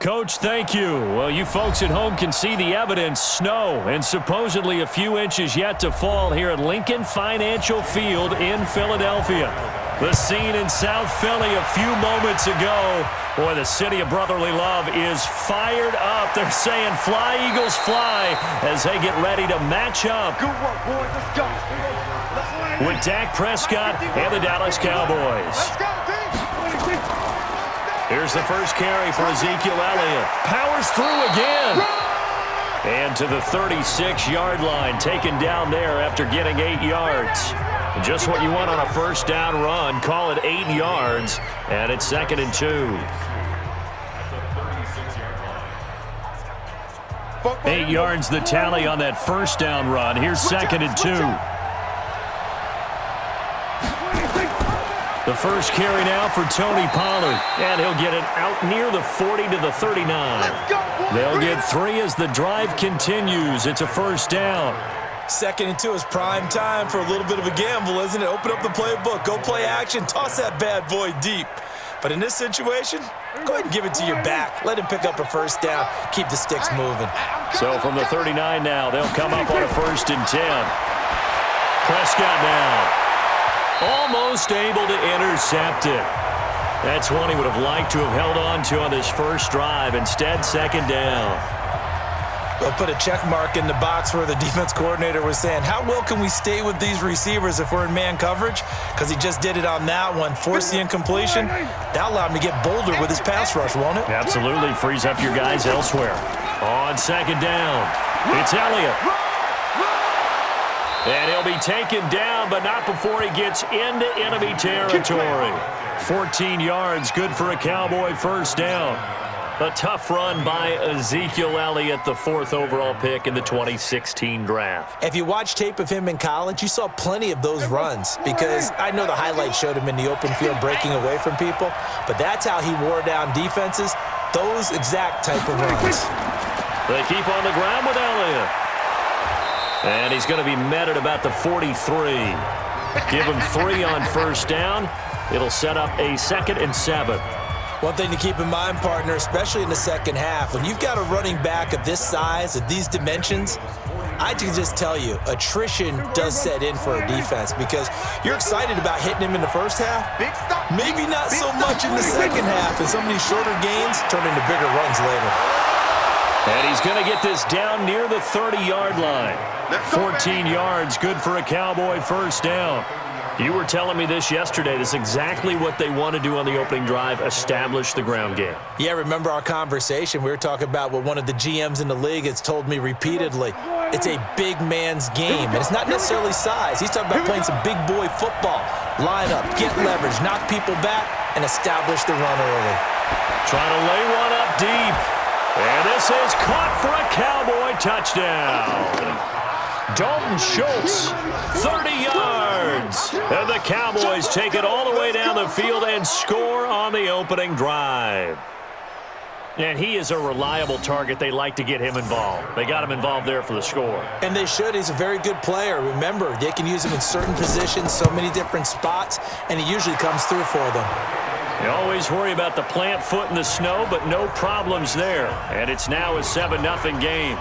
Coach, thank you. Well, you folks at home can see the evidence. Snow and supposedly a few inches yet to fall here at Lincoln Financial Field in Philadelphia. The scene in South Philly a few moments ago. Boy, the city of brotherly love is fired up. They're saying fly, Eagles, fly as they get ready to match up Good work, boys. Let's go. with Dak Prescott and the Dallas Cowboys. Let's go, team. Here's the first carry for Ezekiel Elliott. Powers through again. And to the 36-yard line, taken down there after getting 8 yards. Just what you want on a first down run. Call it 8 yards, and it's 2nd and 2. 8 yards the tally on that first down run. Here's 2nd and 2. The first carry now for Tony Pollard, and he'll get it out near the 40 to the 39. They'll get 3 as the drive continues. It's a first down. 2nd and 2 is prime time for a little bit of a gamble, isn't it? Open up the playbook, go play action, toss that bad boy deep. But in this situation, go ahead and give it to your back. Let him pick up a first down, keep the sticks moving. So from the 39 now, they'll come up on a 1st and 10. Prescott now. Almost able to intercept it. That's one he would have liked to have held on to on this first drive. Instead, 2nd down. They'll put a check mark in the box where the defense coordinator was saying, how well can we stay with these receivers if we're in man coverage? Because he just did it on that one, forced the incompletion. That allowed him to get bolder with his pass rush, won't it? Absolutely. Frees up your guys elsewhere. On 2nd down, it's Elliott. And he'll be taken down, but not before he gets into enemy territory. 14 yards, good for a Cowboy first down. A tough run by Ezekiel Elliott, the 4th overall pick in the 2016 draft. If you watch tape of him in college, you saw plenty of those runs because I know the highlights showed him in the open field breaking away from people, but that's how he wore down defenses, those exact type of runs. They keep on the ground with Elliott. And he's going to be met at about the 43. Give him 3 on first down. It'll set up a 2nd and 7. One thing to keep in mind, partner, especially in the second half, when you've got a running back of this size, of these dimensions, I can just tell you, attrition does set in for a defense because you're excited about hitting him in the first half. Maybe not so much in the second half, and some of these shorter gains turn into bigger runs later. And he's going to get this down near the 30-yard line. 14 yards, good for a Cowboy first down. You were telling me this yesterday. This is exactly what they want to do on the opening drive, establish the ground game. Yeah, remember our conversation? We were talking about what one of the GMs in the league has told me repeatedly. It's a big man's game, and it's not necessarily size. He's talking about playing some big boy football. Line up, get leverage, knock people back, and establish the run early. Trying to lay one up deep. And this is caught for a Cowboy touchdown. Dalton Schultz, 30 yards. And the Cowboys take it all the way down the field and score on the opening drive. And he is a reliable target. They like to get him involved. They got him involved there for the score. And they should. He's a very good player. Remember, they can use him in certain positions, so many different spots, and he usually comes through for them. You always worry about the plant foot in the snow, but no problems there. And it's now a 7-0 game.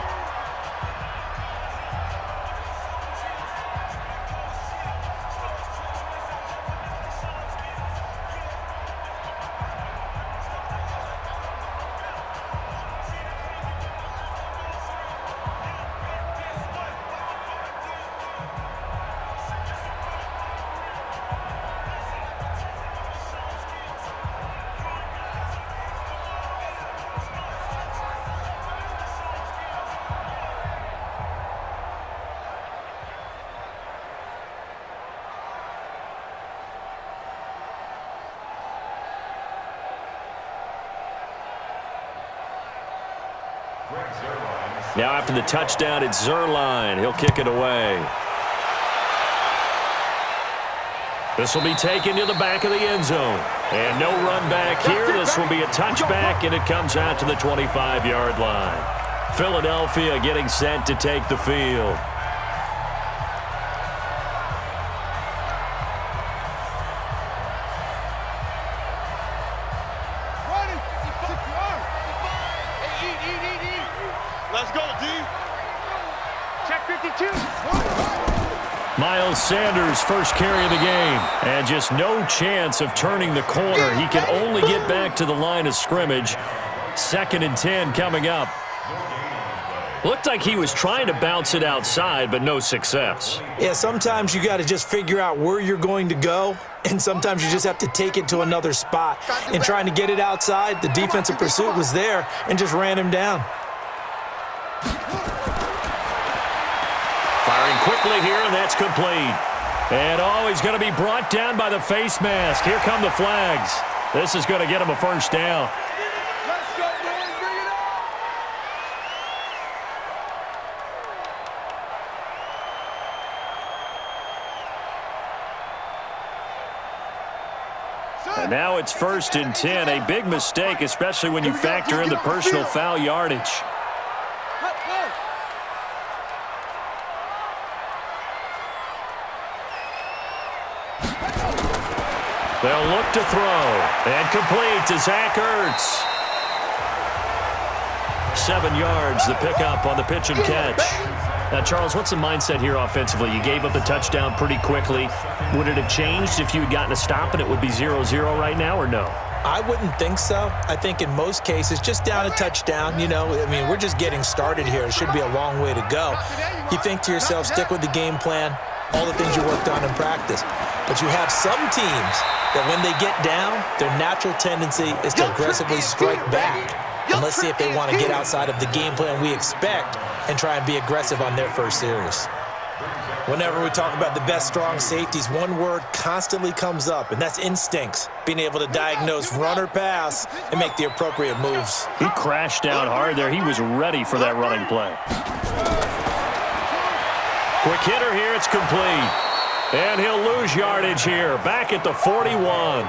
Now after the touchdown, it's Zerline. He'll kick it away. This will be taken to the back of the end zone. And no run back here. This will be a touchback, and it comes out to the 25-yard line. Philadelphia getting set to take the field. Let's go, D. Check 52. Miles Sanders' first carry of the game. And just no chance of turning the corner. He can only get back to the line of scrimmage. 2nd and 10 coming up. Looked like he was trying to bounce it outside, but no success. Yeah, sometimes you got to just figure out where you're going to go, and sometimes you just have to take it to another spot. And trying to get it outside, the defensive pursuit was there and just ran him down. Firing quickly here, and that's complete. And he's going to be brought down by the face mask. Here come the flags. This is going to get him a first down. Let's go, boys. Bring it on. And now it's 1st and 10. A big mistake, especially when you factor in the personal foul yardage. They'll look to throw. And complete to Zach Ertz. 7 yards, the pickup on the pitch and catch. Now, Charles, what's the mindset here offensively? You gave up the touchdown pretty quickly. Would it have changed if you had gotten a stop and it would be 0-0 right now, or no? I wouldn't think so. I think in most cases, just down a touchdown, we're just getting started here. It should be a long way to go. You think to yourself, stick with the game plan, all the things you worked on in practice. But you have some teams that when they get down, their natural tendency is to aggressively strike back. And let's see if they want to get outside of the game plan we expect and try and be aggressive on their first series. Whenever we talk about the best strong safeties, one word constantly comes up, and that's instincts. Being able to diagnose run or pass and make the appropriate moves. He crashed down hard there. He was ready for that running play. Quick hitter here. It's complete. And he'll lose yardage here. Back at the 41.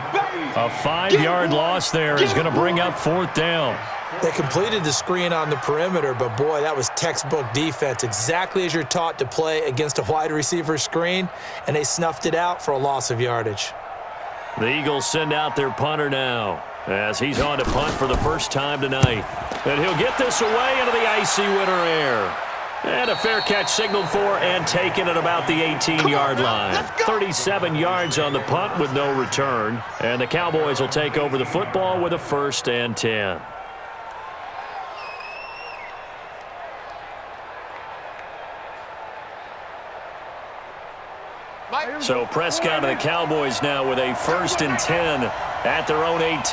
A 5-yard loss there is going to bring up 4th down. They completed the screen on the perimeter, but boy, that was textbook defense. Exactly as you're taught to play against a wide receiver screen, and they snuffed it out for a loss of yardage. The Eagles send out their punter now as he's on to punt for the first time tonight. And he'll get this away into the icy winter air. And a fair catch signaled for and taken at about the 18-yard line. 37 yards on the punt with no return. And the Cowboys will take over the football with a 1st and 10. So Prescott and the Cowboys now with a 1st and 10 at their own 18.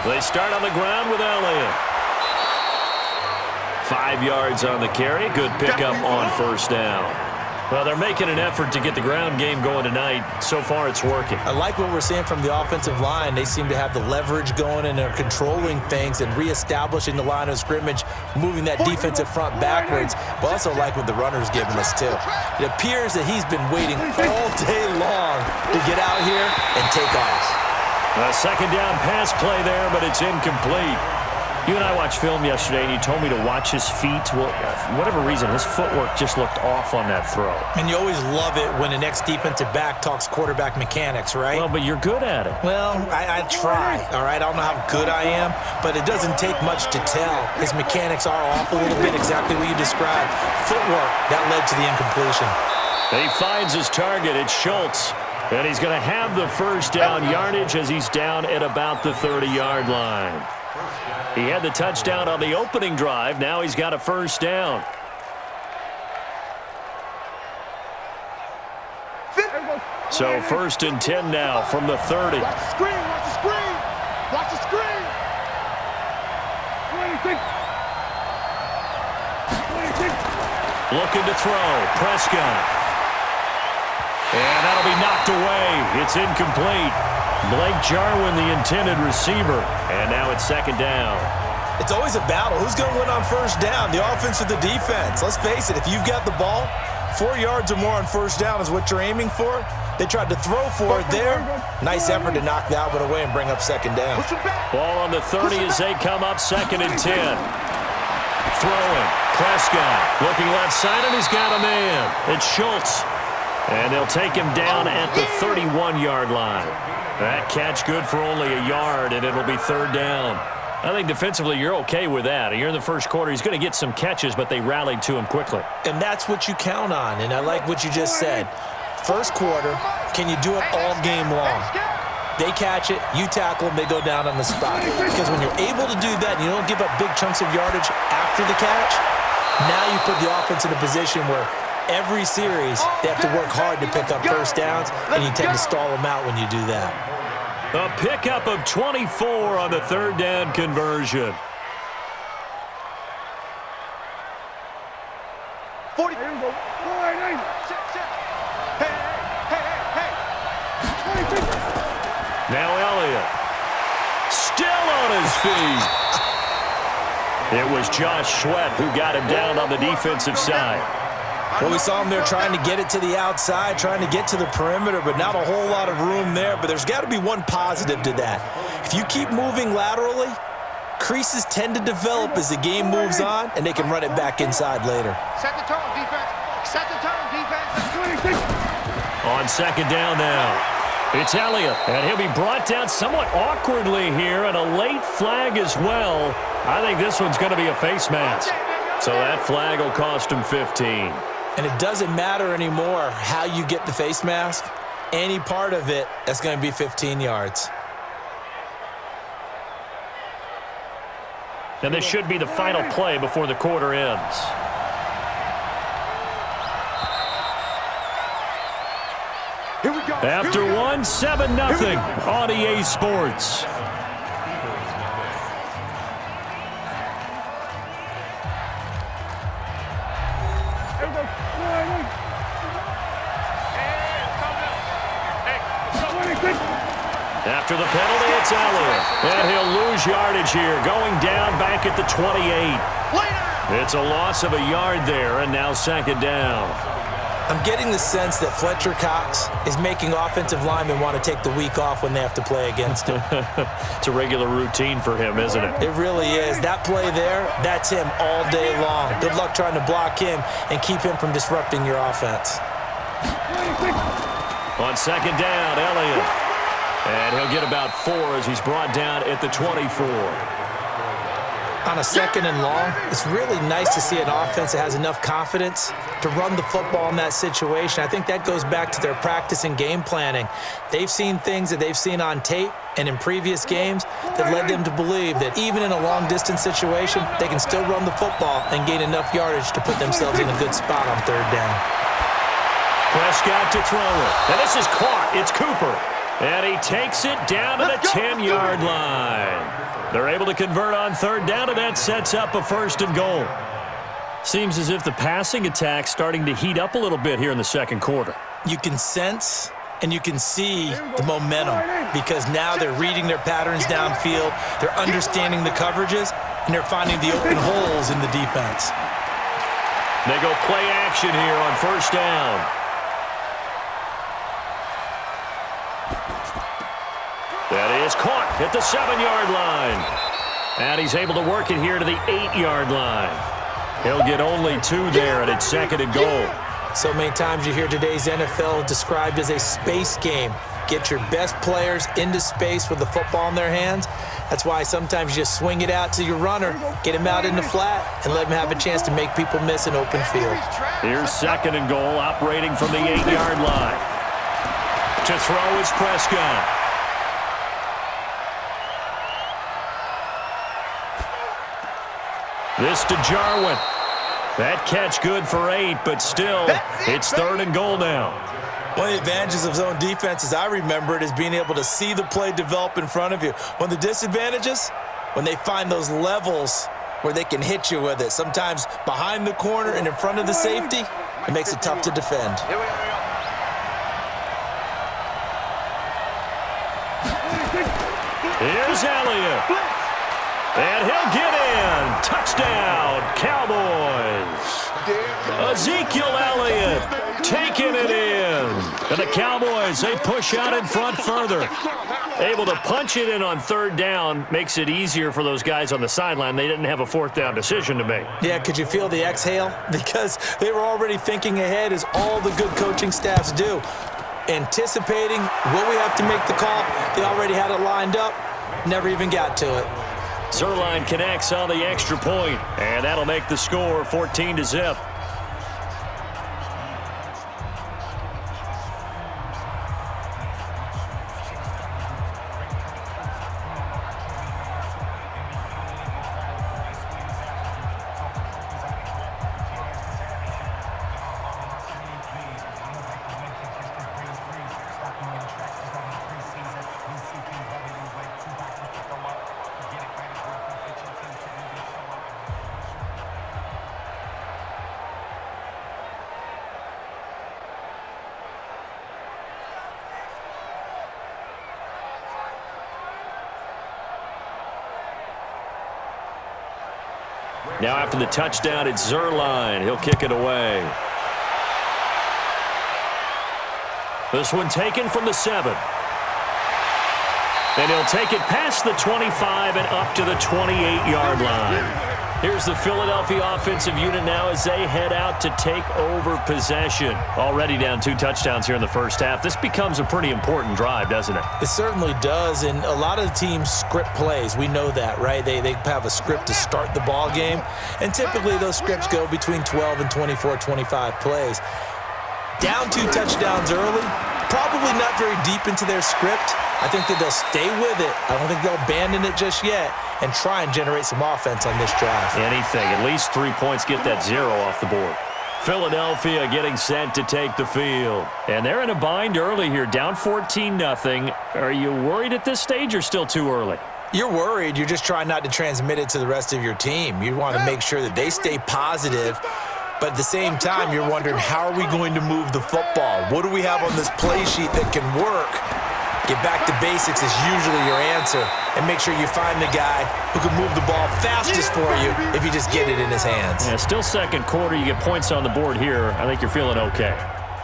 They start on the ground with Elliott. 5 yards on the carry. Good pickup on 1st down. Well, they're making an effort to get the ground game going tonight. So far, it's working. I like what we're seeing from the offensive line. They seem to have the leverage going, and they're controlling things and reestablishing the line of scrimmage, moving that defensive front backwards. But also like what the runner's giving us, too. It appears that he's been waiting all day long to get out here and take off. A 2nd down pass play there, but it's incomplete. You and I watched film yesterday, and you told me to watch his feet. Well, for whatever reason, his footwork just looked off on that throw. And you always love it when the next defensive back talks quarterback mechanics, right? Well, but you're good at it. Well, I try, all right? I don't know how good I am, but it doesn't take much to tell. His mechanics are off a little bit, exactly what you described. Footwork, that led to the incompletion. He finds his target. It's Schultz. And he's going to have the 1st down yardage as he's down at about the 30-yard line. He had the touchdown on the opening drive. Now he's got a 1st down. So 1st and 10 now from the 30. Watch the screen. Watch the screen. Watch the screen. Looking to throw. Prescott. And that'll be knocked away. It's incomplete. Blake Jarwin, the intended receiver. And now it's 2nd down. It's always a battle. Who's going to win on 1st down, the offense or the defense? Let's face it, if you've got the ball, 4 yards or more on 1st down is what you're aiming for. They tried to throw for it there. Nice effort to knock that one away and bring up 2nd down. Ball on the 30 as they come up 2nd and 10. Throwing. Prescott looking left side, and he's got a man. It's Schultz. And they'll take him down at the 31-yard line. That catch good for only a yard, and it'll be third down. I think defensively you're okay with that. You're in the first quarter. He's going to get some catches, but they rallied to him quickly. And that's what you count on, and I like what you just said. First quarter, can you do it all game long? They catch it, you tackle them, they go down on the spot. Because when you're able to do that and you don't give up big chunks of yardage after the catch, now you put the offense in a position where every series they have to work hard to pick up first downs, and you tend to stall them out when you do that. A pickup of 24 on the third down conversion. 40. Now Elliott. Still on his feet. It was Josh Sweat who got him down on the defensive side. Well, we saw him there trying to get it to the outside, trying to get to the perimeter, but not a whole lot of room there. But there's got to be one positive to that. If you keep moving laterally, creases tend to develop as the game moves on, and they can run it back inside later. Set the tone, defense. Set the tone, defense. On second down now, it's Elliott, and he'll be brought down somewhat awkwardly here, and a late flag as well. I think this one's going to be a face mask. So that flag will cost him 15. And it doesn't matter anymore how you get the face mask. Any part of it, that's going to be 15 yards. And this should be the final play before the quarter ends. Here we go. After one, 7-0 on EA Sports. After the penalty, it's Elliott. And he'll lose yardage here, going down back at the 28. It's a loss of a yard there, and now second down. I'm getting the sense that Fletcher Cox is making offensive linemen want to take the week off when they have to play against him. It's a regular routine for him, isn't it? It really is. That play there, that's him all day long. Good luck trying to block him and keep him from disrupting your offense. On second down, Elliott. And he'll get about 4 as he's brought down at the 24. On a second and long, it's really nice to see an offense that has enough confidence to run the football in that situation. I think that goes back to their practice and game planning. They've seen things that they've seen on tape and in previous games that led them to believe that even in a long-distance situation, they can still run the football and gain enough yardage to put themselves in a good spot on third down. Prescott to throw it. And this is caught. It's Cooper. And he takes it down to the 10-yard line. They're able to convert on third down, and that sets up a first and goal. Seems as if the passing attack's starting to heat up a little bit here in the second quarter. You can sense and you can see the momentum because now they're reading their patterns downfield, they're understanding the coverages, and they're finding the open holes in the defense. They go play action here on first down. That is caught at the 7-yard line. And he's able to work it here to the 8-yard line. He'll get only 2 there, and it's second and goal. So many times you hear today's NFL described as a space game. Get your best players into space with the football in their hands. That's why sometimes you just swing it out to your runner, get him out in the flat, and let him have a chance to make people miss an open field. Here's second and goal, operating from the 8-yard line. To throw is Prescott. This to Jarwin. That catch good for 8, but still, it's third and goal now. One of the advantages of zone defense, as I remember it, is being able to see the play develop in front of you. One of the disadvantages, when they find those levels where they can hit you with it, sometimes behind the corner and in front of the safety, it makes it tough to defend. Here's Elliott. And he'll get in. Touchdown, Cowboys. Ezekiel Elliott taking it in. And the Cowboys, they push out in front further. Able to punch it in on third down makes it easier for those guys on the sideline. They didn't have a fourth down decision to make. Yeah, could you feel the exhale? Because they were already thinking ahead, as all the good coaching staffs do. Anticipating, will we have to make the call? They already had it lined up. Never even got to it. Zerline connects on the extra point, and that'll make the score 14-0. Now after the touchdown, it's Zerline. He'll kick it away. This one taken from the 7. And he'll take it past the 25 and up to the 28-yard line. Here's the Philadelphia offensive unit now as they head out to take over possession. Already down 2 touchdowns here in the first half. This becomes a pretty important drive, doesn't it? It certainly does, and a lot of the teams script plays. We know that, right? They have a script to start the ball game, and typically those scripts go between 12 and 24, 25 plays. Down 2 touchdowns early, probably not very deep into their script. I think that they'll stay with it. I don't think they'll abandon it just yet and try and generate some offense on this drive. Anything. At least 3 points, get that 0 off the board. Philadelphia getting set to take the field. And they're in a bind early here, down 14-0. Are you worried at this stage or still too early? You're worried. You're just trying not to transmit it to the rest of your team. You want to make sure that they stay positive. But at the same time, you're wondering, how are we going to move the football? What do we have on this play sheet that can work? Get back to basics is usually your answer. And make sure you find the guy who can move the ball fastest for you if you just get it in his hands. Yeah, still second quarter. You get points on the board here. I think you're feeling okay.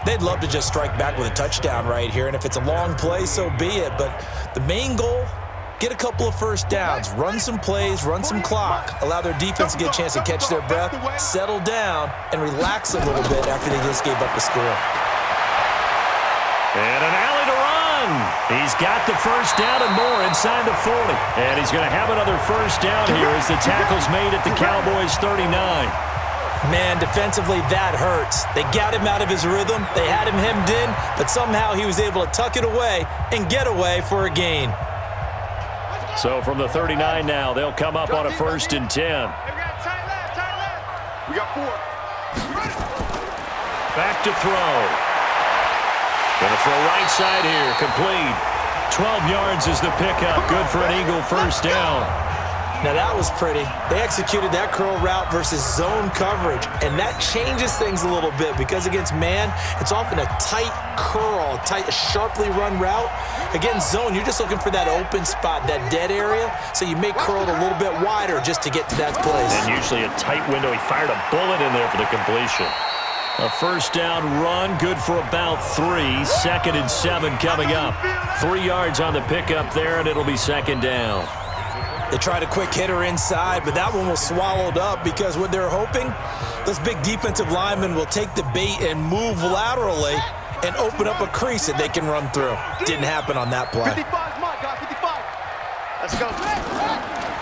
They'd love to just strike back with a touchdown right here. And if it's a long play, so be it. But the main goal, get a couple of first downs, run some plays, run some clock, allow their defense to get a chance to catch their breath, settle down, and relax a little bit after they just gave up the score. And an alley to run. He's got the first down and more inside the 40. And he's going to have another first down here as the tackle's made at the Cowboys 39. Man, defensively, that hurts. They got him out of his rhythm. They had him hemmed in, but somehow he was able to tuck it away and get away for a gain. So from the 39 now, they'll come up on a 1st and 10. We got 4. Back to throw. Going to throw right side here, complete. 12 yards is the pickup, good for an Eagle first down. Now that was pretty. They executed that curl route versus zone coverage, and that changes things a little bit because against man, it's often a tight curl, a sharply run route. Against zone, you're just looking for that open spot, that dead area, so you may curl it a little bit wider just to get to that place. And usually a tight window. He fired a bullet in there for the completion. A first down run, good for about 3. 2nd and 7 coming up. 3 yards on the pickup there, and it'll be 2nd down. They tried a quick hitter inside, but that one was swallowed up because what they're hoping, those big defensive linemen will take the bait and move laterally and open up a crease that they can run through. Didn't happen on that play. 55 is mine, guys. 55. Let's go.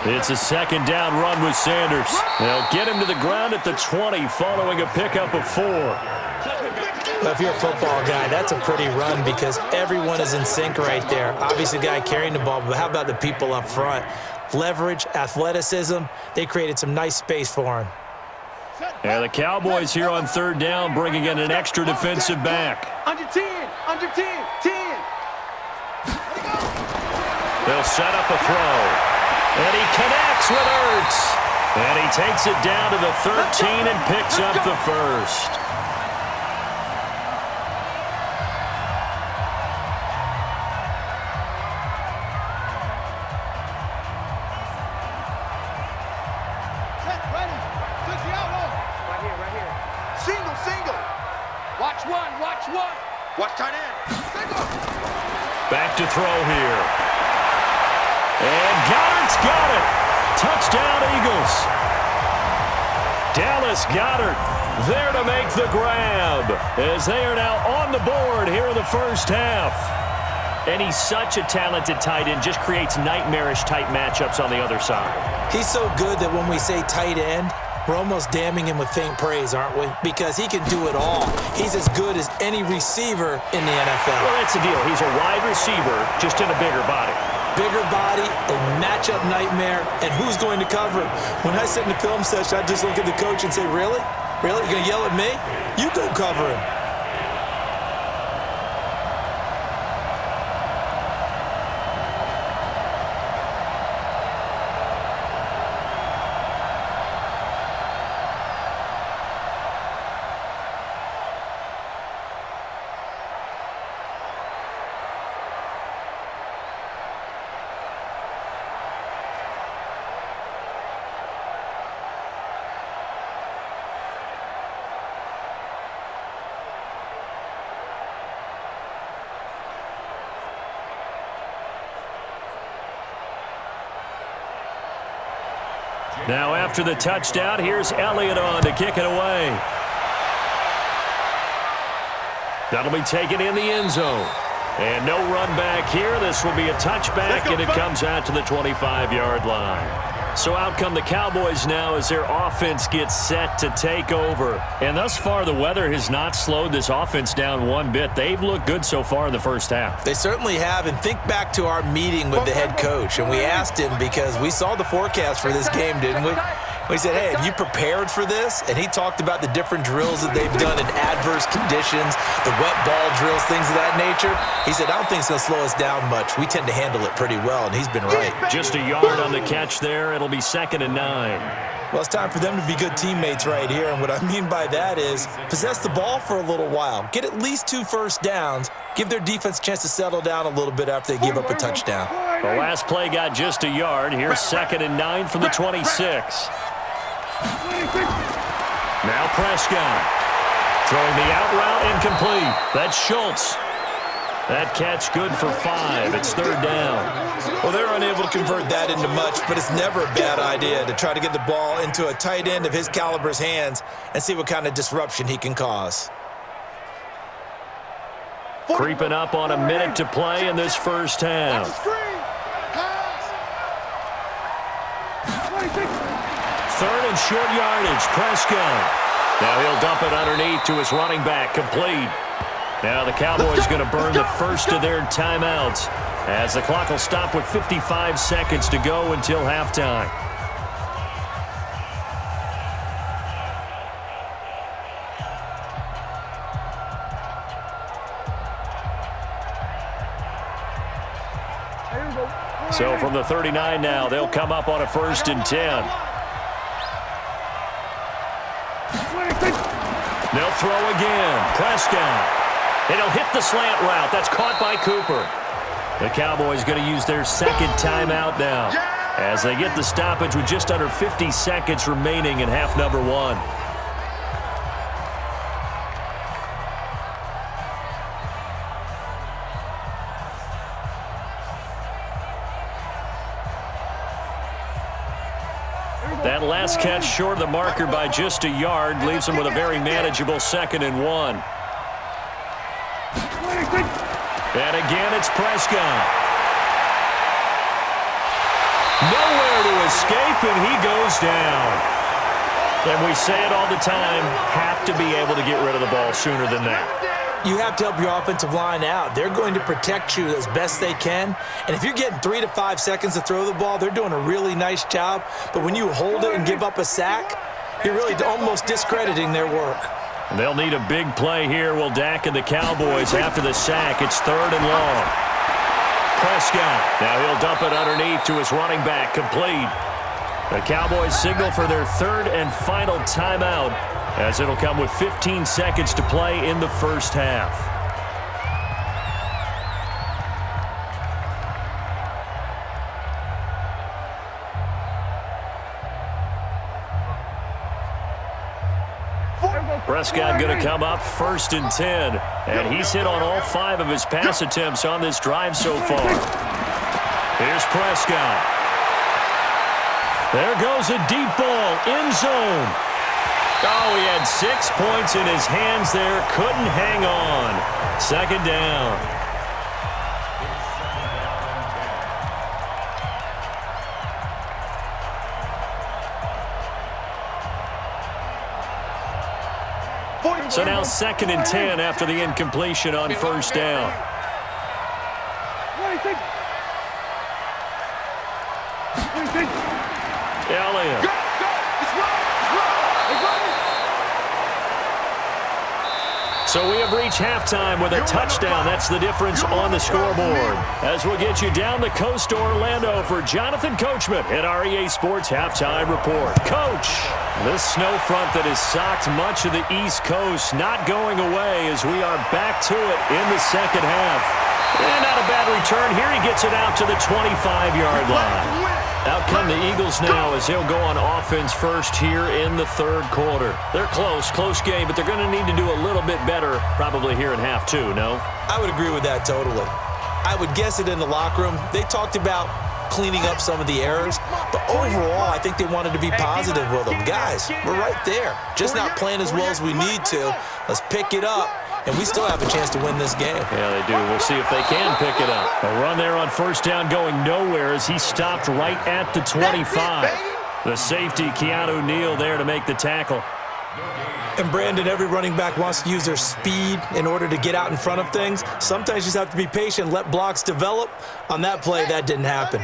It's a 2nd down run with Sanders. They'll get him to the ground at the 20 following a pickup of 4. Well, if you're a football guy, that's a pretty run because everyone is in sync right there. Obviously, the guy carrying the ball, but how about the people up front? Leverage, athleticism, they created some nice space for him. And the Cowboys here on 3rd down bringing in an extra defensive back. Under 10, under 10, 10. They'll set up a throw. And he connects with Ertz. And he takes it down to the 13 and picks up the first. Set, ready. 60 out, roll. Right here, right here. to throw here. And Goddard's got it. Touchdown, Eagles. Dallas Goedert there to make the grab as they are now on the board here in the first half. And he's such a talented tight end, just creates nightmarish-type matchups on the other side. He's so good that when we say tight end, we're almost damning him with faint praise, aren't we? Because he can do it all. He's as good as any receiver in the NFL. Well, that's the deal. He's a wide receiver, just in a bigger body. Bigger body, a matchup nightmare, and who's going to cover him? When I sit in the film session, I just look at the coach and say, really? Really? You're going to yell at me? You go cover him. Now after the touchdown, here's Elliott on to kick it away. That'll be taken in the end zone. And no run back here. This will be a touchback, and it comes out to the 25-yard line. So out come the Cowboys now as their offense gets set to take over. And thus far, the weather has not slowed this offense down one bit. They've looked good so far in the first half. They certainly have. And think back to our meeting with the head coach. And we asked him because we saw the forecast for this game, didn't we? We said, hey, have you prepared for this? And he talked about the different drills that they've done in adverse conditions, the wet ball drills, things of that nature. He said, I don't think it's going to slow us down much. We tend to handle it pretty well, and he's been right. Just a yard on the catch there. It'll be 2nd and 9. Well, it's time for them to be good teammates right here. And what I mean by that is possess the ball for a little while. Get at least 2 first downs. Give their defense a chance to settle down a little bit after they give up a touchdown. The last play got just a yard. Here's 2nd and 9 from the 26. Now Prescott throwing the out route incomplete. That's Schultz. That catch good for 5. It's 3rd down. Well, they're unable to convert that into much, but it's never a bad idea to try to get the ball into a tight end of his caliber's hands and see what kind of disruption he can cause. Creeping up on a minute to play in this first half. 3rd and short yardage. Prescott. Now he'll dump it underneath to his running back. Complete. Now the Cowboys going to burn the first of their timeouts as the clock will stop with 55 seconds to go until halftime. So from the 39 now, they'll come up on a 1st and 10. They'll throw again. Prescott. And he'll hit the slant route. That's caught by Cooper. The Cowboys going to use their 2nd timeout now as they get the stoppage with just under 50 seconds remaining in half number 1. That last catch short of the marker by just a yard leaves them with a very manageable 2nd and 1. And again, it's Prescott. Nowhere to escape, and he goes down. And we say it all the time, have to be able to get rid of the ball sooner than that. You have to help your offensive line out. They're going to protect you as best they can. And if you're getting 3 to 5 seconds to throw the ball, they're doing a really nice job. But when you hold it and give up a sack, you're really almost discrediting their work. They'll need a big play here. Will Dak and the Cowboys after the sack. It's 3rd and long. Prescott. Now he'll dump it underneath to his running back. Complete. The Cowboys signal for their 3rd and final timeout as it'll come with 15 seconds to play in the first half. Prescott going to come up 1st and 10 And he's hit on all 5 of his pass attempts on this drive so far. Here's Prescott. There goes a deep ball, end zone. Oh, he had 6 points in his hands there. Couldn't hang on. 2nd down. So now 2nd and 10 after the incompletion on 1st down. Elliott. So we have reached halftime with a touchdown. That's the difference on the scoreboard. As we'll get you down the coast to Orlando for Jonathan Coachman at our EA Sports Halftime Report. Coach, this snow front that has socked much of the East Coast not going away as we are back to it in the 2nd half. And not a bad return. Here he gets it out to the 25-yard line. Out come the Eagles now as they'll go on offense first here in the 3rd quarter. They're close game, but they're going to need to do a little bit better probably here in half 2, no? I would agree with that totally. I would guess it in the locker room. They talked about cleaning up some of the errors, but overall, I think they wanted to be positive with them. Guys, we're right there. Just not playing as well as we need to. Let's pick it up. And we still have a chance to win this game. Yeah, they do. We'll see if they can pick it up. A run there on 1st down going nowhere as he stopped right at the 25. The safety, Keanu Neal, there to make the tackle. And, Brandon, every running back wants to use their speed in order to get out in front of things. Sometimes you just have to be patient, let blocks develop. On that play, that didn't happen.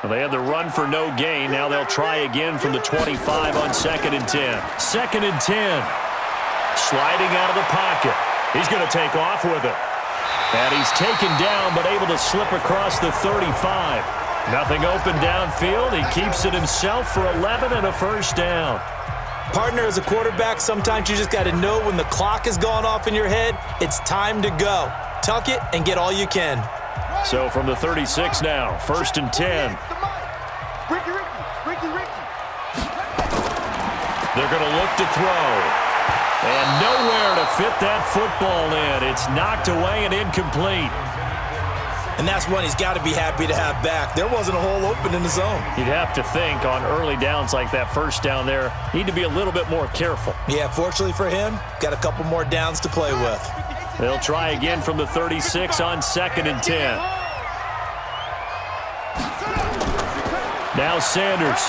Well, they had the run for no gain. Now they'll try again from the 25 on 2nd and 10. 2nd and 10. Sliding out of the pocket. He's going to take off with it. And he's taken down, but able to slip across the 35. Nothing open downfield. He keeps it himself for 11 and a 1st down. Partner, as a quarterback, sometimes you just got to know when the clock has gone off in your head, it's time to go. Tuck it and get all you can. So from the 36 now, 1st and 10. They're going to look to throw. And nowhere to fit that football in. It's knocked away and incomplete. And that's one he's got to be happy to have back. There wasn't a hole open in the zone. You'd have to think on early downs like that 1st down there, need to be a little bit more careful. Yeah, fortunately for him, got a couple more downs to play with. They'll try again from the 36 on 2nd and 10. Now Sanders.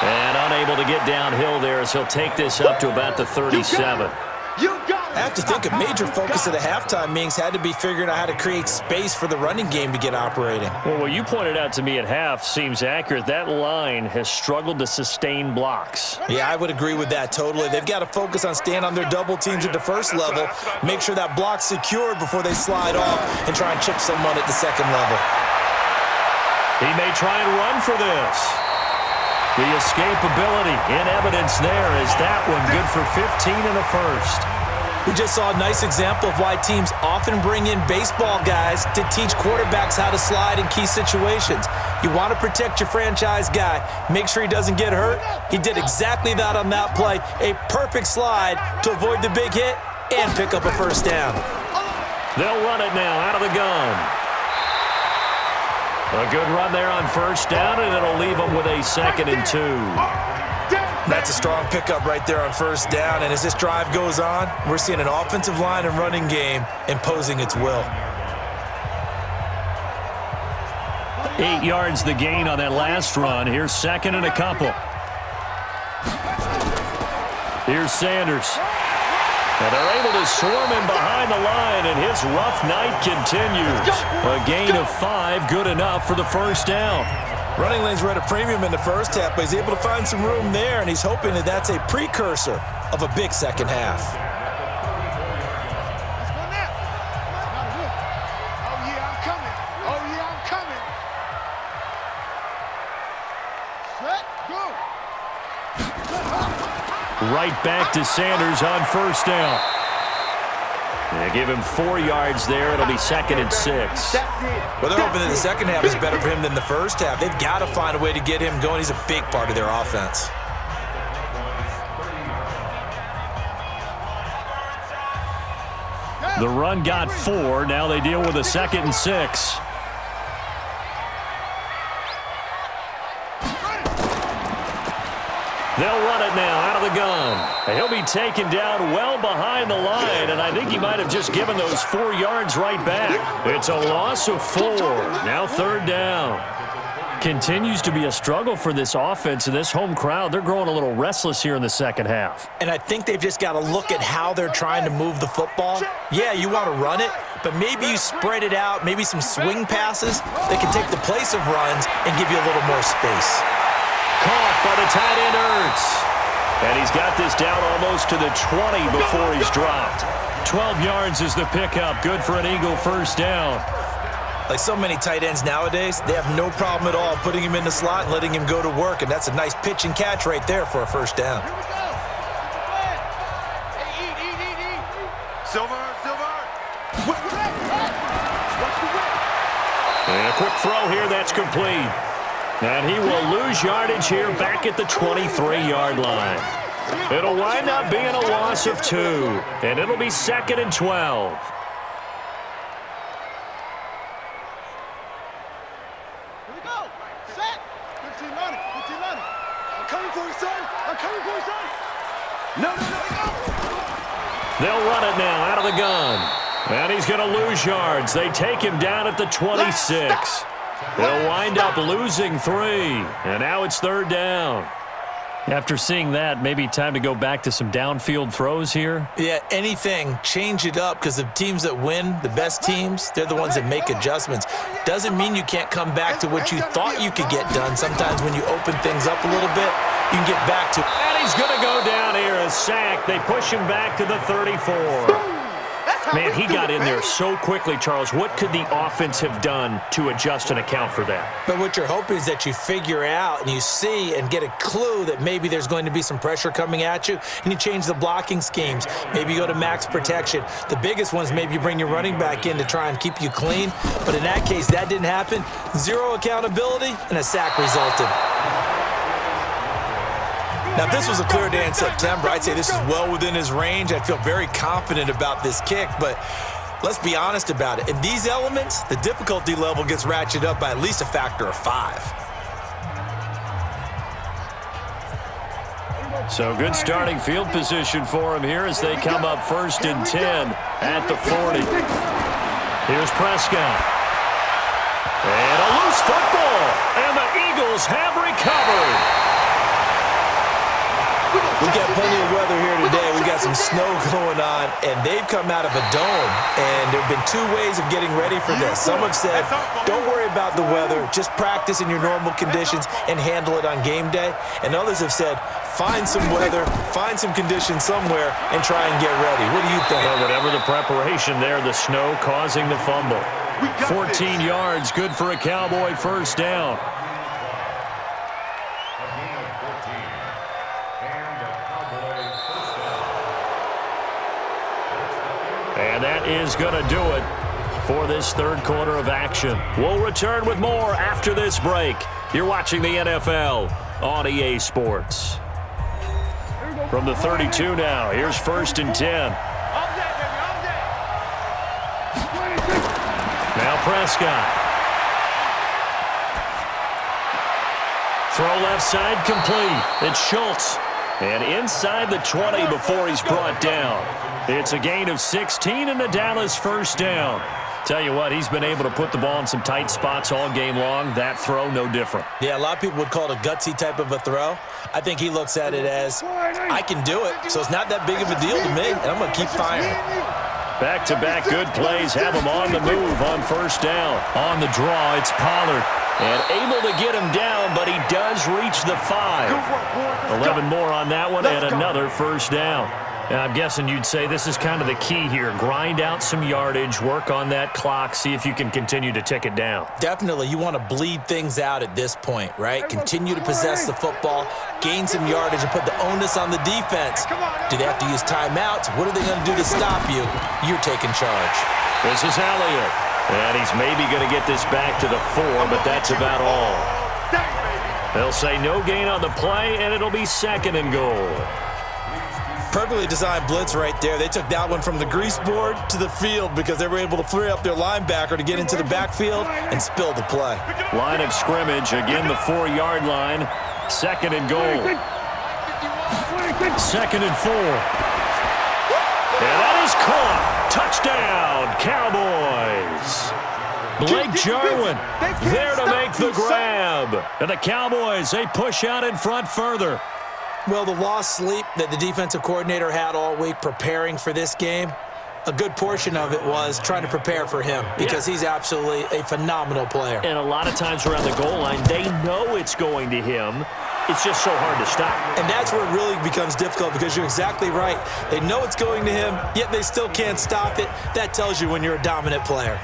And unable to get downhill there as he'll take this up to about the 37. I have to think a major focus of the halftime meetings had to be figuring out how to create space for the running game to get operating. Well, what you pointed out to me at half seems accurate. That line has struggled to sustain blocks. Yeah, I would agree with that totally. They've got to focus on staying on their double teams at the 1st level, make sure that block's secured before they slide off and try and chip someone at the 2nd level. He may try and run for this. The escapability in evidence there is that one good for 15 and a 1st. We just saw a nice example of why teams often bring in baseball guys to teach quarterbacks how to slide in key situations. You want to protect your franchise guy. Make sure he doesn't get hurt. He did exactly that on that play. A perfect slide to avoid the big hit and pick up a 1st down. They'll run it now out of the gun. A good run there on 1st down, and it'll leave them with a 2nd and 2. That's a strong pickup right there on 1st down, and as this drive goes on, we're seeing an offensive line and running game imposing its will. 8 yards the gain on that last run. Here's 2nd and a couple. Here's Sanders. And they're able to swarm him behind the line, and his rough night continues. A gain of 5, good enough for the 1st down. Running lanes were at a premium in the 1st half, but he's able to find some room there, and he's hoping that that's a precursor of a big 2nd half. Right back to Sanders on 1st down. They give him 4 yards there. It'll be 2nd and 6. Well, they're hoping that the 2nd half is better for him than the 1st half. They've got to find a way to get him going. He's a big part of their offense. The run got 4. Now they deal with a 2nd and 6. They'll run it now out of the gun. And he'll be taken down well behind the line, and I think he might have just given those 4 yards right back. It's a loss of 4. Now 3rd down. Continues to be a struggle for this offense and this home crowd. They're growing a little restless here in the second half. And I think they've just got to look at how they're trying to move the football. Yeah, you want to run it, but maybe you spread it out, maybe some swing passes that can take the place of runs and give you a little more space. Caught by the tight end, Ertz. And he's got this down almost to the 20 before he's dropped. 12 yards is the pickup. Good for an Eagle first down. Like so many tight ends nowadays, they have no problem at all putting him in the slot and letting him go to work, and that's a nice pitch and catch right there for a first down. Silver. And a quick throw here, that's complete. And he will lose yardage here back at the 23-yard line. It'll wind up being a loss of 2, and it'll be 2nd and 12. They'll run it now out of the gun. And he's going to lose yards. They take him down at the 26. They'll wind up losing 3. And now it's 3rd down. After seeing that, maybe time to go back to some downfield throws here. Yeah, anything. Change it up, because the teams that win, the best teams, they're the ones that make adjustments. Doesn't mean you can't come back to what you thought you could get done. Sometimes when you open things up a little bit, you can get back to. And he's going to go down here, a sack. They push him back to the 34. Man, he got in there so quickly, Charles. What could the offense have done to adjust and account for that? But what you're hoping is that you figure out and you see and get a clue that maybe there's going to be some pressure coming at you, and you change the blocking schemes. Maybe you go to max protection. The biggest ones, maybe you bring your running back in to try and keep you clean. But in that case, that didn't happen. 0 accountability, and a sack resulted. Now, if this was a clear day in September, I'd say this is well within his range. I feel very confident about this kick, but let's be honest about it. In these elements, the difficulty level gets ratcheted up by at least a factor of 5. So good starting field position for him here as they come up 1st and 10 at the 40. Here's Prescott. And a loose football, and the Eagles have recovered. We've got plenty of weather here today. We've got some snow going on, and they've come out of a dome. And there have been 2 ways of getting ready for this. Some have said, don't worry about the weather. Just practice in your normal conditions and handle it on game day. And others have said, find some weather, find some conditions somewhere, and try and get ready. What do you think? Well, whatever the preparation there, the snow causing the fumble. 14 yards, good for a Cowboy first down. And that is going to do it for this 3rd quarter of action. We'll return with more after this break. You're watching the NFL on EA Sports. From the 32 now, here's 1st and 10. Now Prescott. Throw left side complete. It's Schultz. And inside the 20 before he's brought down. It's a gain of 16 and the Dallas first down. Tell you what, he's been able to put the ball in some tight spots all game long. That throw, no different. Yeah, a lot of people would call it a gutsy type of a throw. I think he looks at it as, I can do it, so it's not that big of a deal to me, and I'm going to keep firing. Back-to-back good plays have him on the move on first down. On the draw, it's Pollard. And able to get him down, but he does reach the 5. 11 more on that one, and another first down. And I'm guessing you'd say this is kind of the key here. Grind out some yardage, work on that clock, see if you can continue to tick it down. Definitely. You want to bleed things out at this point, right? Continue to possess the football, gain some yardage, and put the onus on the defense. Do they have to use timeouts? What are they going to do to stop you? You're taking charge. This is Elliott. And he's maybe going to get this back to the 4, but that's about all. They'll say no gain on the play, and it'll be 2nd and goal. Perfectly designed blitz right there. They took that one from the grease board to the field because they were able to free up their linebacker to get into the backfield and spill the play. Line of scrimmage, again the 4-yard line. Second and goal. Second and 4. And that is caught. Touchdown, Cowboys. Blake Jarwin there to make the grab. And the Cowboys, they push out in front further. Well, the lost sleep that the defensive coordinator had all week preparing for this game, a good portion of it was trying to prepare for him because he's absolutely a phenomenal player. And a lot of times around the goal line, they know it's going to him. It's just so hard to stop. And that's where it really becomes difficult because you're exactly right. They know it's going to him, yet they still can't stop it. That tells you when you're a dominant player.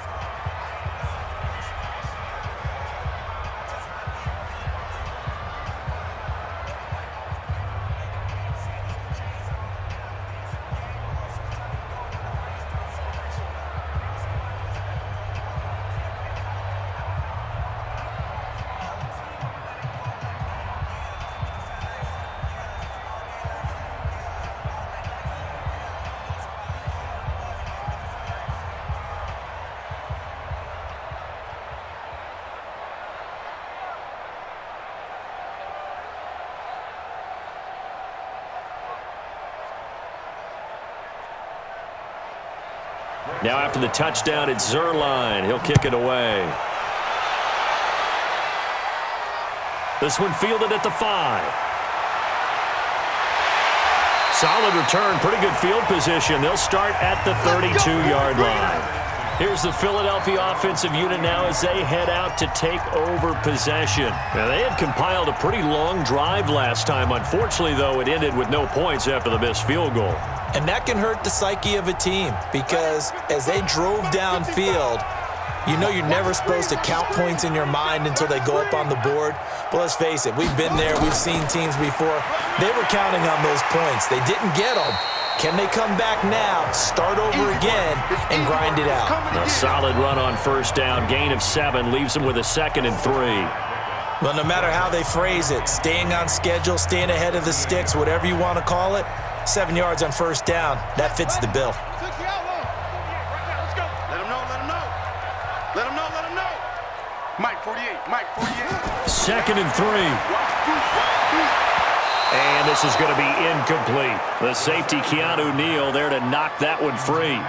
Now after the touchdown, it's Zerline. He'll kick it away. This one fielded at the 5. Solid return, pretty good field position. They'll start at the 32-yard line. Here's the Philadelphia offensive unit now as they head out to take over possession. Now, they had compiled a pretty long drive last time. Unfortunately, though, it ended with no points after the missed field goal. And that can hurt the psyche of a team because as they drove downfield, you know you're never supposed to count points in your mind until they go up on the board. But let's face it, we've been there. We've seen teams before. They were counting on those points. They didn't get them. Can they come back now, start over again, and grind it out? A solid run on first down. Gain of 7 leaves them with a 2nd and 3. Well, no matter how they phrase it, staying on schedule, staying ahead of the sticks, whatever you want to call it, 7 yards on first down, that fits the bill. Let him know, let him know. Let him know, let him know. Mike 48, Mike 48. 2nd and 3. And this is going to be incomplete. The safety, Keanu Neal, there to knock that one free.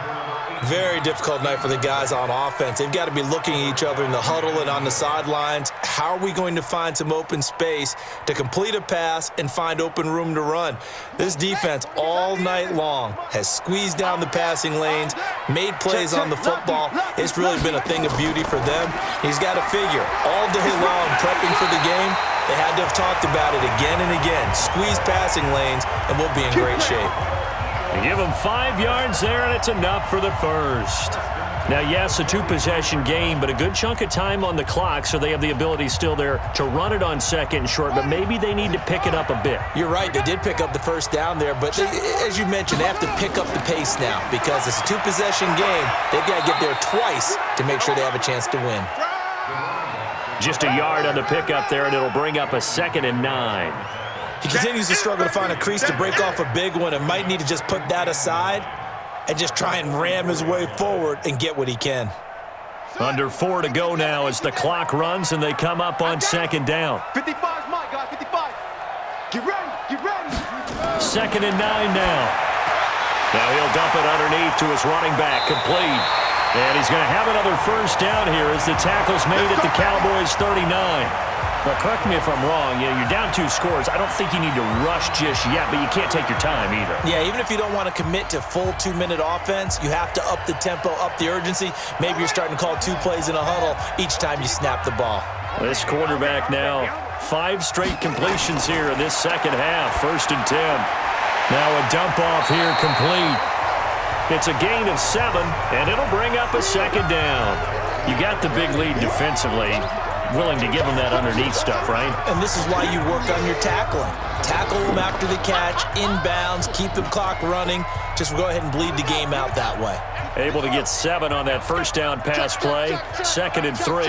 Very difficult night for the guys on offense. They've got to be looking at each other in the huddle and on the sidelines. How are we going to find some open space to complete a pass and find open room to run? This defense all night long has squeezed down the passing lanes, made plays on the football. It's really been a thing of beauty for them. He's got to figure all day long prepping for the game. They had to have talked about it again and again. Squeeze passing lanes, and we'll be in great shape. You give them 5 yards there, and it's enough for the first. Now, yes, a 2-possession game, but a good chunk of time on the clock, so they have the ability still there to run it on 2nd and short, but maybe they need to pick it up a bit. You're right. They did pick up the first down there, but as you mentioned, they have to pick up the pace now because it's a 2-possession game. They've got to get there twice to make sure they have a chance to win. Just a yard on the pickup there, and it'll bring up a 2nd and 9. He continues to struggle to find a crease to break off a big one and might need to just put that aside and just try and ram his way forward and get what he can. Under 4 to go now as the clock runs and they come up on 2nd down. 55 is my guy, 55. Get ready, get ready. 2nd and 9 now. Now he'll dump it underneath to his running back, complete. And he's going to have another first down here as the tackle's made at the Cowboys 39. Well, correct me if I'm wrong. You're down 2 scores. I don't think you need to rush just yet, but you can't take your time either. Yeah, even if you don't want to commit to full 2-minute offense, you have to up the tempo, up the urgency. Maybe you're starting to call 2 plays in a huddle each time you snap the ball. This quarterback now, 5 straight completions here in this second half. 1st and 10. Now a dump off here complete. It's a gain of 7, and it'll bring up a 2nd down. You got the big lead defensively. Willing to give them that underneath stuff, right? And this is why you work on your tackling. Tackle them after the catch, inbounds, keep the clock running. Just go ahead and bleed the game out that way. Able to get 7 on that first down pass play. 2nd and 3.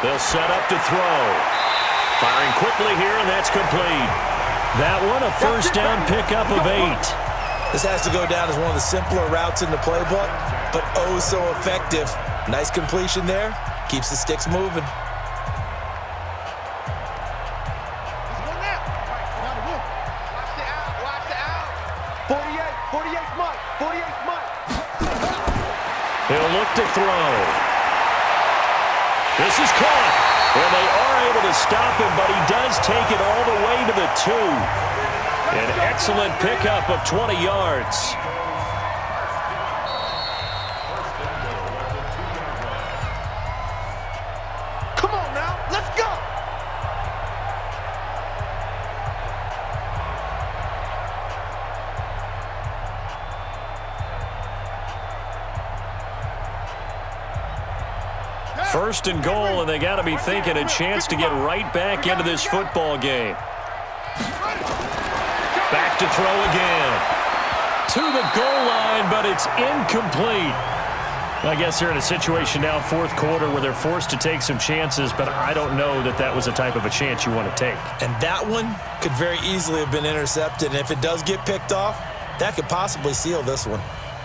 They'll set up to throw. Firing quickly here, and that's complete. That one a first down pickup of 8. This has to go down as one of the simpler routes in the playbook, but oh so effective. Nice completion there. Keeps the sticks moving. He'll look to throw. This is caught. And they are able to stop him, but he does take it all the way to the 2. An excellent pickup of 20 yards. Come on now, let's go. First and goal, and they got to be thinking a chance to get right back into this football game. Back to throw again. To the goal line, but it's incomplete. I guess they're in a situation now, fourth quarter, where they're forced to take some chances, but I don't know that that was the type of a chance you want to take. And that one could very easily have been intercepted, and if it does get picked off, that could possibly seal this one.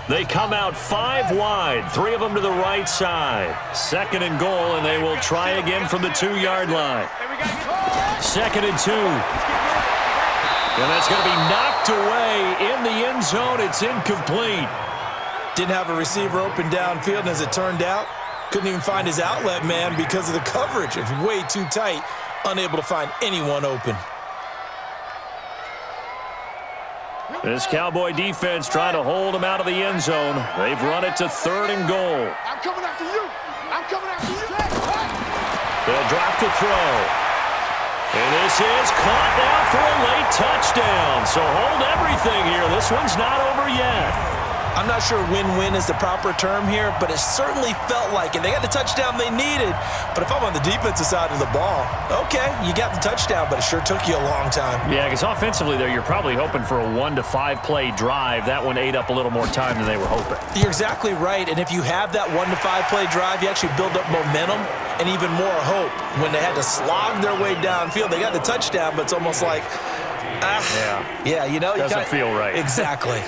They come out 5 wide, 3 of them to the right side. Second and goal, and they will try again from the 2-yard line. Second and 2. And that's going to be knocked away in the end zone. It's incomplete. Didn't have a receiver open downfield, and as it turned out, couldn't even find his outlet man because of the coverage. It's way too tight, unable to find anyone open. This Cowboy defense trying to hold him out of the end zone. They've run it to third and goal. I'm coming after you. I'm coming after you. They'll drop the throw. And this is caught now for a late touchdown. So hold everything here. This one's not over yet. I'm not sure win-win is the proper term here, but it certainly felt like it. They got the touchdown they needed. But if I'm on the defensive side of the ball, okay, you got the touchdown, but it sure took you a long time. Yeah, because offensively there, you're probably hoping for a 1 to 5 play drive. That one ate up a little more time than they were hoping. You're exactly right. And if you have that 1 to 5 play drive, you actually build up momentum and even more hope. When they had to slog their way downfield, they got the touchdown, but it's almost like, yeah, you know, doesn't feel right. Exactly.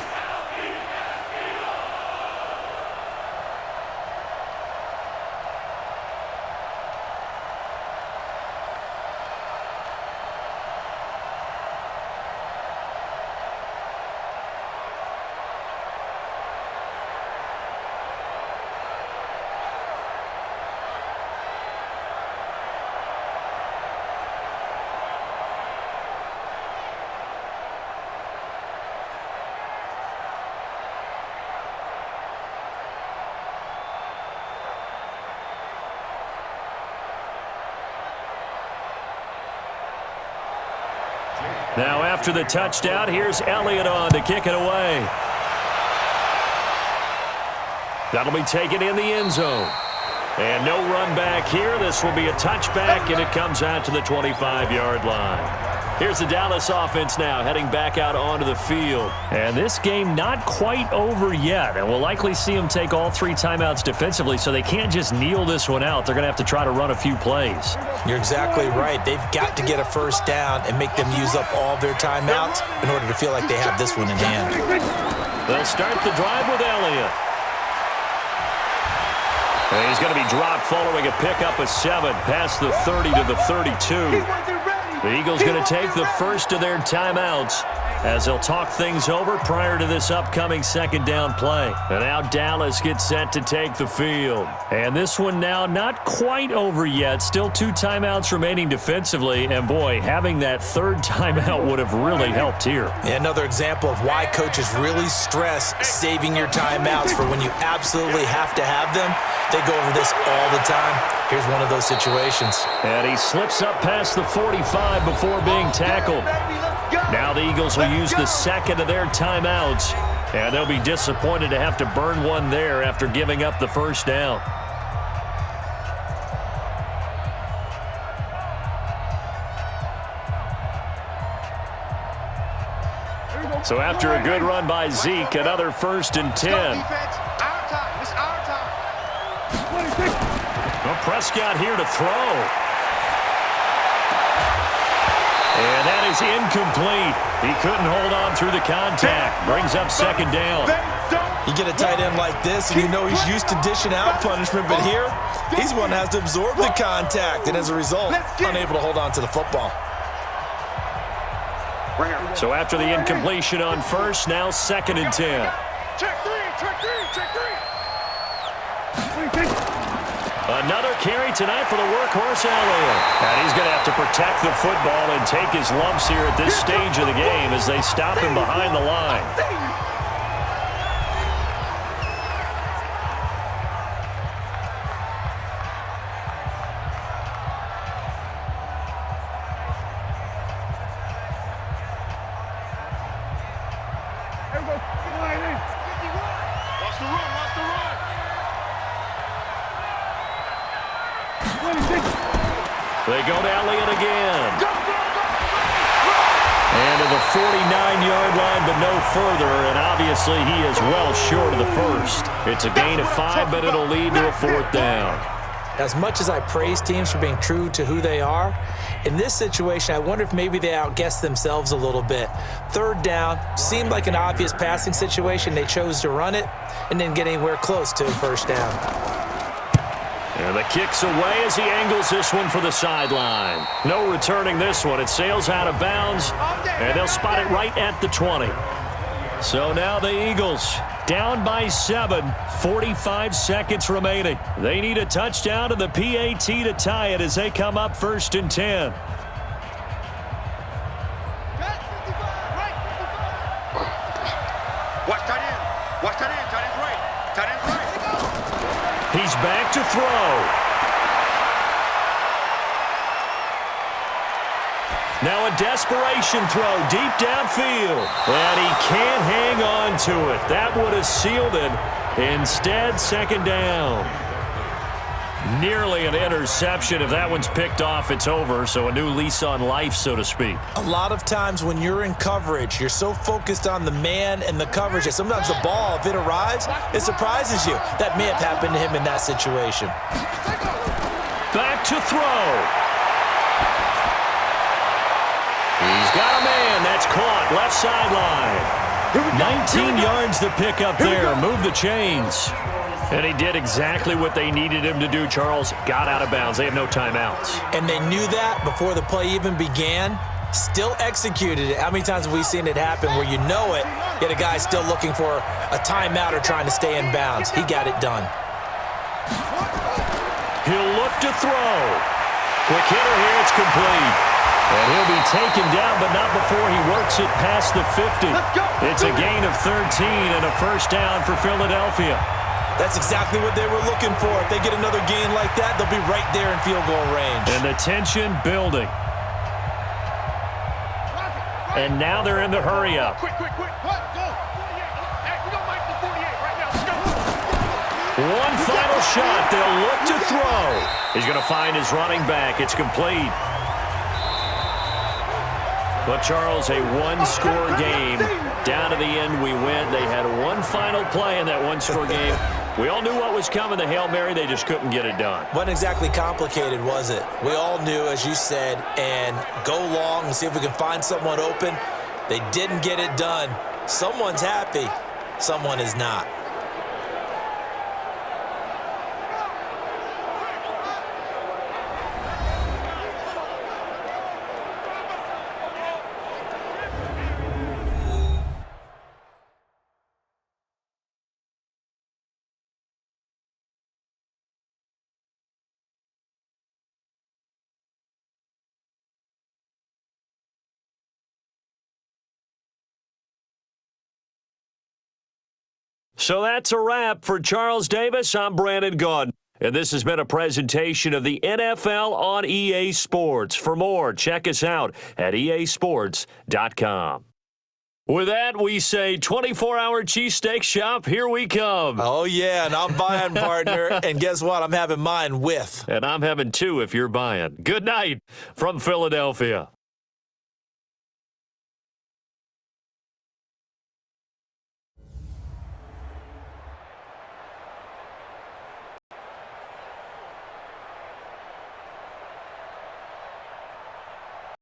Now after the touchdown, here's Elliott on to kick it away. That'll be taken in the end zone. And no run back here. This will be a touchback, and it comes out to the 25-yard line. Here's the Dallas offense now heading back out onto the field. And this game not quite over yet. And we'll likely see them take all 3 timeouts defensively, so they can't just kneel this one out. They're going to have to try to run a few plays. You're exactly right. They've got to get a first down and make them use up all their timeouts in order to feel like they have this one in hand. They'll start the drive with Elliott. And he's going to be dropped following a pickup of 7 past the 30 to the 32. The Eagles going to take the first of their timeouts as they'll talk things over prior to this upcoming second down play. And now Dallas gets set to take the field. And this one now not quite over yet. Still 2 timeouts remaining defensively. And boy, having that third timeout would have really helped here. Another example of why coaches really stress saving your timeouts for when you absolutely have to have them. They go over this all the time. Here's one of those situations. And he slips up past the 45 before being tackled. Now the Eagles will use the second of their timeouts, and they'll be disappointed to have to burn one there after giving up the first down. So after a good run by Zeke, another 1st and 10. Well, Prescott here to throw. And that is incomplete. He couldn't hold on through the contact. Brings up second down. You get a tight end like this, and you know he's used to dishing out punishment, but here, he's one that has to absorb the contact, and as a result, unable to hold on to the football. So after the incompletion on first, now 2nd and 10. Check three. Another carry tonight for the workhorse Elliott. And he's going to have to protect the football and take his lumps here at this stage of the game as they stop him behind the line. They go to Elliott again. And to the 49-yard line, but no further. And obviously, he is well short of the first. It's a gain of 5, but it'll lead to a 4th down. As much as I praise teams for being true to who they are, in this situation, I wonder if maybe they outguessed themselves a little bit. 3rd down seemed like an obvious passing situation. They chose to run it and didn't get anywhere close to a 1st down. And the kick's away as he angles this one for the sideline. No returning this one. It sails out of bounds, and they'll spot it right at the 20. So now the Eagles down by 7, 45 seconds remaining. They need a touchdown to the PAT to tie it as they come up 1st and 10. Watch tight end. Watch tight end. Tight end's right. Tight end's right. He's back to throw. Now a desperation throw deep downfield. And he can't hang on to it. That would have sealed it. Instead, 2nd down. Nearly an interception. If that one's picked off, it's over. So a new lease on life, so to speak. A lot of times when you're in coverage, you're so focused on the man and the coverage that sometimes the ball, if it arrives, it surprises you. That may have happened to him in that situation. Back to throw. He's got a man. That's caught. Left sideline. 19 yards to pick up there. Move the chains. And he did exactly what they needed him to do, Charles. Got out of bounds. They have no timeouts. And they knew that before the play even began. Still executed it. How many times have we seen it happen where you know it, yet a guy's still looking for a timeout or trying to stay in bounds? He got it done. He'll look to throw. Quick hitter here. It's complete. And he'll be taken down, but not before he works it past the 50. It's a gain of 13 and a 1st down for Philadelphia. That's exactly what they were looking for. If they get another gain like that, they'll be right there in field goal range. And the tension building. And now they're in the hurry-up. Quick. Go. 48. Hey, we got Mike to 48 right now. Let's go. One final shot. They'll look to throw. He's going to find his running back. It's complete. But, Charles, a one-score game. Down to the end we went. They had one final play in that one-score game. We all knew what was coming, the Hail Mary. They just couldn't get it done. Wasn't exactly complicated, was it? We all knew, as you said, and go long and see if we can find someone open. They didn't get it done. Someone's happy. Someone is not. So that's a wrap for Charles Davis. I'm Brandon Gaudin. And this has been a presentation of the NFL on EA Sports. For more, check us out at easports.com. With that, we say 24-hour cheesesteak shop, here we come. Oh, yeah, and I'm buying, partner. And guess what? I'm having mine with. And I'm having two if you're buying. Good night from Philadelphia.